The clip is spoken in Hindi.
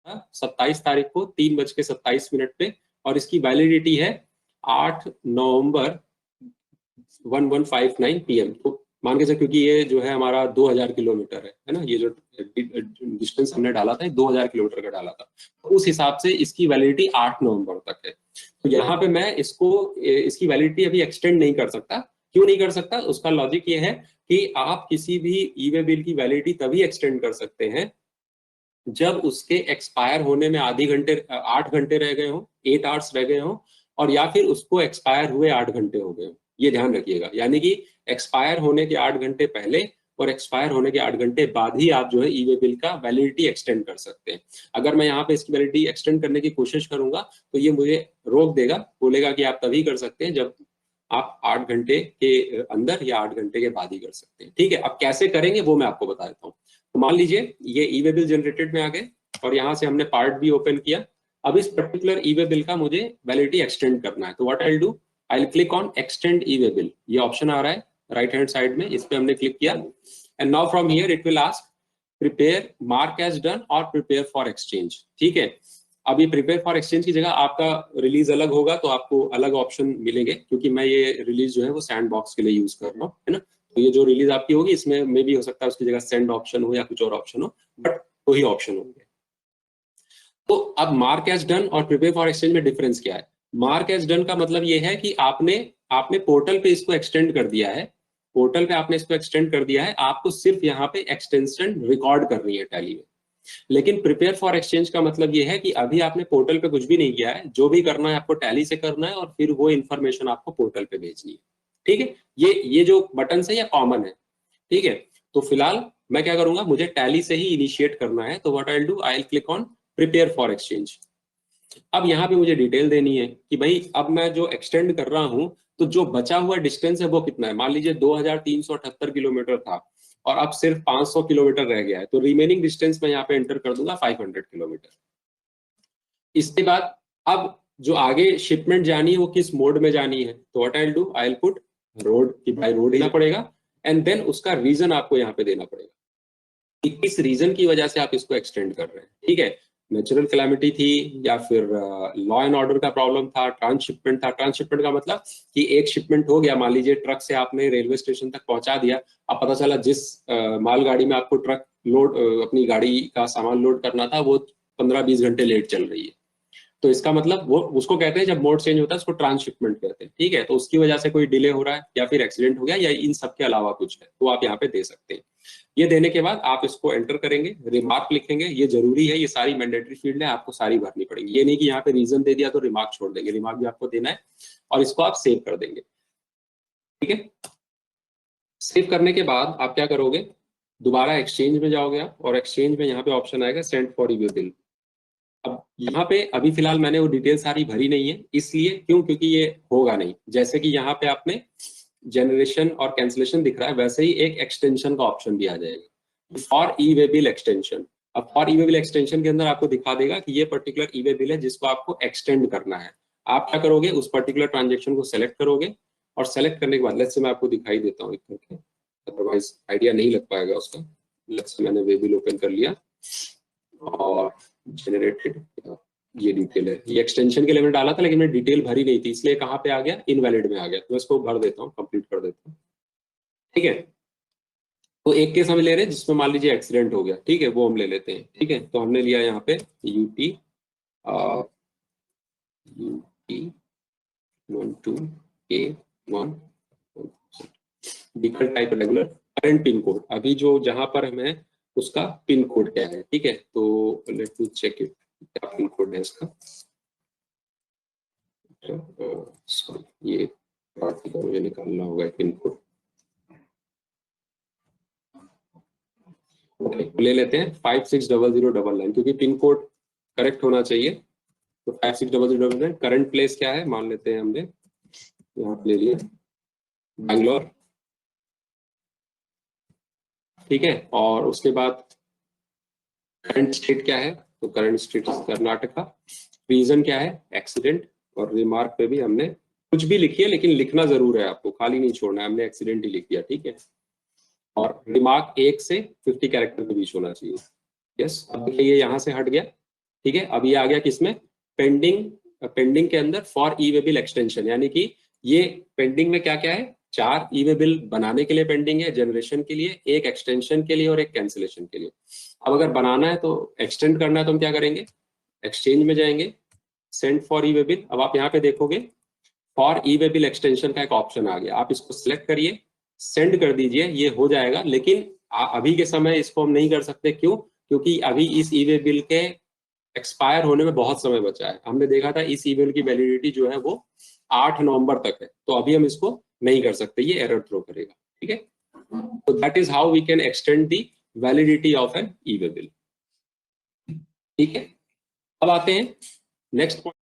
था 27 तारीख को 3:27 पे, और इसकी वैलिडिटी है 8 नवंबर 1159 PM। तो मान के चल, क्योंकि ये जो है हमारा 2000 किलोमीटर है ना, ये जो डिस्टेंस हमने डाला था 2000 किलोमीटर का डाला था, तो उस हिसाब से इसकी वैलिडिटी 8 नवंबर तक है। तो यहाँ पे मैं इसकी वैलिडिटी अभी एक्सटेंड नहीं कर सकता। क्यों नहीं कर सकता? उसका लॉजिक ये है कि आप किसी भी ई वे बिल की वैलिडिटी तभी एक्सटेंड कर सकते हैं जब उसके एक्सपायर होने में 8 घंटे रह गए हो, 8 आवर्स रह गए हो, और या फिर उसको एक्सपायर हुए 8 घंटे हो गए हो। ये ध्यान रखिएगा, यानी कि एक्सपायर होने के 8 घंटे पहले और एक्सपायर होने के 8 घंटे बाद ही आप जो है ई वे बिल का वैलिडिटी एक्सटेंड कर सकते हैं। अगर मैं यहाँ पे इसकी वैलिडिटी एक्सटेंड करने की कोशिश करूंगा तो ये मुझे रोक देगा, बोलेगा कि आप तभी कर सकते हैं जब आप 8 घंटे के अंदर या 8 घंटे के बाद ही कर सकते हैं। ठीक है, अब कैसे करेंगे वो मैं आपको बता देता हूँ। तो मान लीजिए ये ई वे बिल जनरेटेड में आ गए और यहाँ से हमने पार्ट भी ओपन किया। अब इस पर्टिकुलर ई वे बिल का मुझे वैलिडिटी एक्सटेंड करना है, तो what I will do, I will click on extend E way bill. ये ऑप्शन आ रहा है राइट हैंड साइड में, इस पे हमने क्लिक किया and now from here it will ask prepare mark as done और प्रिपेयर फॉर एक्सचेंज। ठीक है, अब ये प्रिपेयर फॉर एक्सचेंज की जगह आपका रिलीज अलग होगा तो आपको अलग ऑप्शन मिलेंगे, क्योंकि मैं ये रिलीज जो है वो सैंड बॉक्स के लिए यूज कर रहा हूँ, है ना। तो ये जो रिलीज आपकी होगी इसमें मे भी हो सकता है उसकी जगह सेंड ऑप्शन हो या कुछ और ऑप्शन हो, बट वही ऑप्शन होंगे। तो अब मार्क एज डन और प्रिपेयर फॉर एक्सचेंज में डिफरेंस क्या है? मार्क एज डन का मतलब ये है कि आपने पोर्टल पे इसको एक्सटेंड कर दिया है, पोर्टल पे आपने इसको एक्सटेंड कर दिया है, आपको सिर्फ यहाँ पे एक्सटेंशन रिकॉर्ड करनी है टैली में। लेकिन प्रिपेयर फॉर एक्सचेंज का मतलब ये है कि अभी आपने पोर्टल पे कुछ भी नहीं किया है, जो भी करना है आपको टैली से करना है और फिर वो इन्फॉर्मेशन आपको पोर्टल पे भेजनी है। ठीक है, ये जो बटन है ये कॉमन है। ठीक है, तो फिलहाल मैं क्या करूंगा, मुझे टैली से ही इनिशिएट करना है, तो what I will do, I will click on prepare for exchange. अब यहाँ पे मुझे डिटेल देनी है कि भाई अब मैं जो एक्सटेंड कर रहा हूं तो जो बचा हुआ डिस्टेंस है वो कितना है। मान लीजिए 2378 किलोमीटर था और अब सिर्फ 500 किलोमीटर रह गया है, तो रिमेनिंग डिस्टेंस मैं यहाँ पे एंटर कर दूंगा 500 किलोमीटर। इसके बाद अब जो आगे शिपमेंट जानी है वो किस मोड में जानी है, तो what I will do, I will put road, कि बाय रोड देना पड़ेगा एंड देन उसका रीजन आपको यहाँ पे देना पड़ेगा कि किस रीजन की वजह से आप इसको एक्सटेंड कर रहे हैं। ठीक है, नेचुरल कैलामिटी थी या फिर लॉ एंड ऑर्डर का प्रॉब्लम था, ट्रांसशिपमेंट था। ट्रांसशिपमेंट का मतलब कि एक शिपमेंट हो गया, मान लीजिए ट्रक से आपने रेलवे स्टेशन तक पहुंचा दिया, अब पता चला जिस मालगाड़ी में आपको ट्रक लोड अपनी गाड़ी का सामान लोड करना था वो 15-20 घंटे लेट चल रही है, तो इसका मतलब वो उसको कहते हैं, जब मोड चेंज होता है उसको ट्रांसशिपमेंट कहते हैं। ठीक है, तो उसकी वजह से कोई डिले हो रहा है या फिर एक्सीडेंट हो गया या इन सब के अलावा कुछ है, तो आप यहाँ पे दे सकते हैं। ये देने के बाद आप इसको एंटर करेंगे, रिमार्क लिखेंगे, ये जरूरी है, ये सारी मैंडेटरी फील्ड है, आपको सारी भरनी पड़ेगी। ये नहीं कि यहाँ पे रीजन दे दिया तो रिमार्क छोड़ देंगे, रिमार्क भी आपको देना है और इसको आप सेव कर देंगे। ठीक है, सेव करने के बाद आप क्या करोगे, दोबारा एक्सचेंज में जाओगे आप और एक्सचेंज में यहाँ पे ऑप्शन आएगा send for E way bill. अब यहाँ पे अभी फिलहाल मैंने वो डिटेल सारी भरी नहीं है, इसलिए क्योंकि ये होगा नहीं। जैसे कि यहाँ पे आपने जनरेशन और कैंसिलेशन दिख रहा है, वैसे ही एक एक्सटेंशन का ऑप्शन भी आ जाएगा, for E way bill extension. अब for E way bill extension के अंदर आपको दिखा देगा कि ये पर्टिकुलर ई वे बिल है जिसको आपको एक्सटेंड करना है। आप क्या करोगे, उस पर्टिकुलर ट्रांजेक्शन को सेलेक्ट करोगे और सेलेक्ट करने के बाद लेट्स से मैं आपको दिखाई देता हूँ एक करके, अदरवाइज आइडिया नहीं लग पाएगा उसका। लेट्स से मैंने वे बिल ओपन कर लिया और जनरेटेड, ये डिटेल है, ये एक्सटेंशन के लिए मैंने डाला था लेकिन मैं डिटेल भरी नहीं थी, इसलिए कहाँ पे आ गया, इनवैलिड में आ गया। तो मैं इसको भर देता हूँ, कंप्लीट कर देता हूँ। ठीक है, तो एक केस हम ले रहे हैं जिसमें मान लीजिए एक्सीडेंट हो गया। ठीक है, वो हम ले लेते हैं। ठीक है, तो हमने लिया यहाँ पे UT 12A1 default type regular current pin code, अभी जो जहां पर हमें उसका पिन कोड क्या है। ठीक है, तो लेट मी चेक इट, क्या पिन कोड है इसका। सॉरी, ये मुझे निकालना होगा पिन कोड। ले लेते हैं 560099, क्योंकि पिन कोड करेक्ट होना चाहिए। तो 560099, करंट प्लेस क्या है मान लेते हैं हमने यहाँ ले लिया बैंगलोर। ठीक है, और उसके बाद करंट स्टेट क्या है, तो करंट स्टेट कर्नाटका। रीजन क्या है, एक्सीडेंट। और रिमार्क पे भी हमने कुछ भी लिखी है, लेकिन लिखना जरूर है आपको, खाली नहीं छोड़ना है, हमने एक्सीडेंट ही लिख दिया। ठीक है, और रिमार्क 1 से 50 कैरेक्टर के बीच होना चाहिए। यस, अब देखिए ये यहाँ से हट गया। ठीक है, अब ये आ गया किसमें, पेंडिंग के अंदर for E way bill extension, यानी कि ये पेंडिंग में क्या क्या है, 4 ई वे बिल बनाने के लिए पेंडिंग है, जनरेशन के लिए, एक एक्सटेंशन के लिए और एक कैंसिलेशन के लिए। अब अगर बनाना है तो एक्सटेंड करना है तो हम क्या करेंगे, एक्सचेंज में जाएंगे, send for E way bill. अब आप यहाँ पे देखोगे for E way bill extension का एक ऑप्शन आ गया, आप इसको सिलेक्ट करिए, सेंड कर दीजिए, ये हो जाएगा। लेकिन अभी के समय इसको हम नहीं कर सकते, क्यों, क्योंकि अभी इस ई वे बिल के एक्सपायर होने में बहुत समय बचा है। हमने देखा था इस ई बिल की वैलिडिटी जो है वो 8 नवंबर तक है, तो अभी हम इसको नहीं कर सकते, ये एरर थ्रो करेगा। ठीक है, तो that is how we can extend the validity of an e way bill. ठीक है, अब आते हैं नेक्स्ट पॉइंट।